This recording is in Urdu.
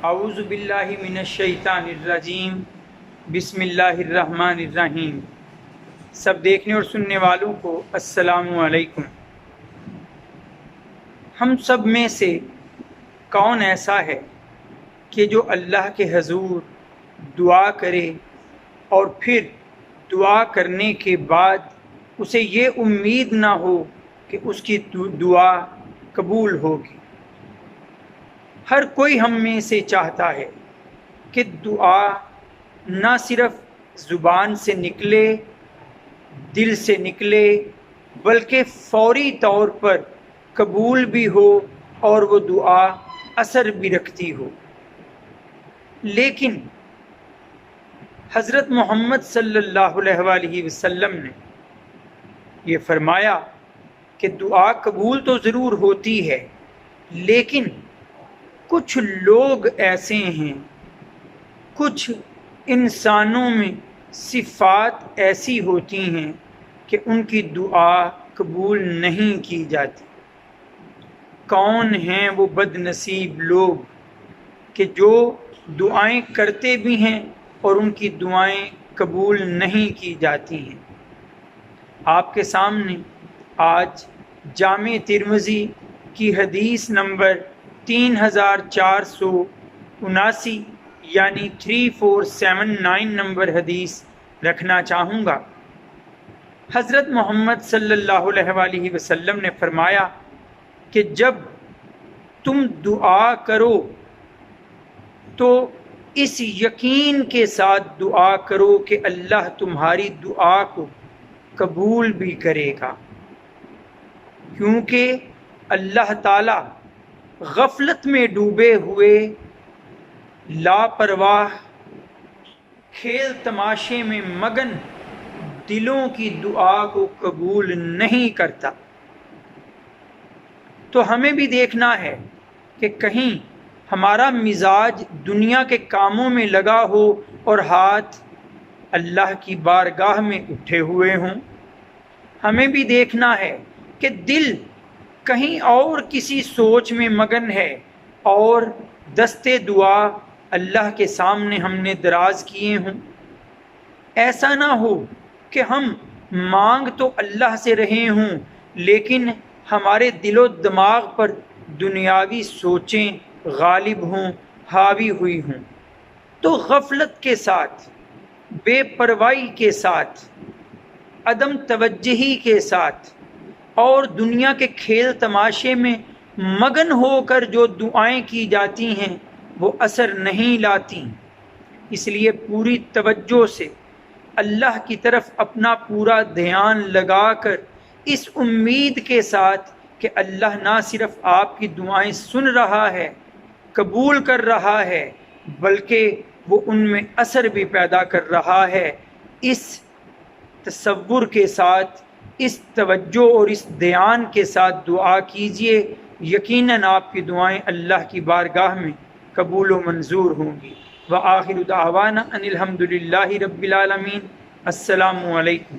اعوذ باللہ من الشیطان الرجیم، بسم اللہ الرحمن الرحیم۔ سب دیکھنے اور سننے والوں کو السلام علیکم۔ ہم سب میں سے کون ایسا ہے کہ جو اللہ کے حضور دعا کرے اور پھر دعا کرنے کے بعد اسے یہ امید نہ ہو کہ اس کی دعا قبول ہوگی؟ ہر کوئی ہم میں سے چاہتا ہے کہ دعا نہ صرف زبان سے نکلے، دل سے نکلے، بلکہ فوری طور پر قبول بھی ہو اور وہ دعا اثر بھی رکھتی ہو۔ لیکن حضرت محمد صلی اللہ علیہ وسلم نے یہ فرمایا کہ دعا قبول تو ضرور ہوتی ہے، لیکن کچھ لوگ ایسے ہیں، کچھ انسانوں میں صفات ایسی ہوتی ہیں کہ ان کی دعا قبول نہیں کی جاتی۔ کون ہیں وہ بد نصیب لوگ کہ جو دعائیں کرتے بھی ہیں اور ان کی دعائیں قبول نہیں کی جاتی ہیں؟ آپ کے سامنے آج جامع ترمذی کی حدیث نمبر 3479 یعنی 3479 نمبر حدیث رکھنا چاہوں گا۔ حضرت محمد صلی اللہ علیہ وسلم نے فرمایا کہ جب تم دعا کرو تو اس یقین کے ساتھ دعا کرو کہ اللہ تمہاری دعا کو قبول بھی کرے گا، کیونکہ اللہ تعالی غفلت میں ڈوبے ہوئے لاپرواہ کھیل تماشے میں مگن دلوں کی دعا کو قبول نہیں کرتا۔ تو ہمیں بھی دیکھنا ہے کہ کہیں ہمارا مزاج دنیا کے کاموں میں لگا ہو اور ہاتھ اللہ کی بارگاہ میں اٹھے ہوئے ہوں۔ ہمیں بھی دیکھنا ہے کہ دل کہیں اور کسی سوچ میں مگن ہے اور دستے دعا اللہ کے سامنے ہم نے دراز کیے ہوں۔ ایسا نہ ہو کہ ہم مانگ تو اللہ سے رہے ہوں لیکن ہمارے دل و دماغ پر دنیاوی سوچیں غالب ہوں، حاوی ہوئی ہوں۔ تو غفلت کے ساتھ، بے پرواہی کے ساتھ، عدم توجہی کے ساتھ اور دنیا کے کھیل تماشے میں مگن ہو کر جو دعائیں کی جاتی ہیں وہ اثر نہیں لاتی۔ اس لیے پوری توجہ سے اللہ کی طرف اپنا پورا دھیان لگا کر اس امید کے ساتھ کہ اللہ نہ صرف آپ کی دعائیں سن رہا ہے، قبول کر رہا ہے، بلکہ وہ ان میں اثر بھی پیدا کر رہا ہے، اس تصور کے ساتھ، اس توجہ اور اس دھیان کے ساتھ دعا کیجئے، یقیناً آپ کی دعائیں اللہ کی بارگاہ میں قبول و منظور ہوں گی۔ وآخر دعوانا ان الحمد للہ رب العالمین۔ السلام علیکم۔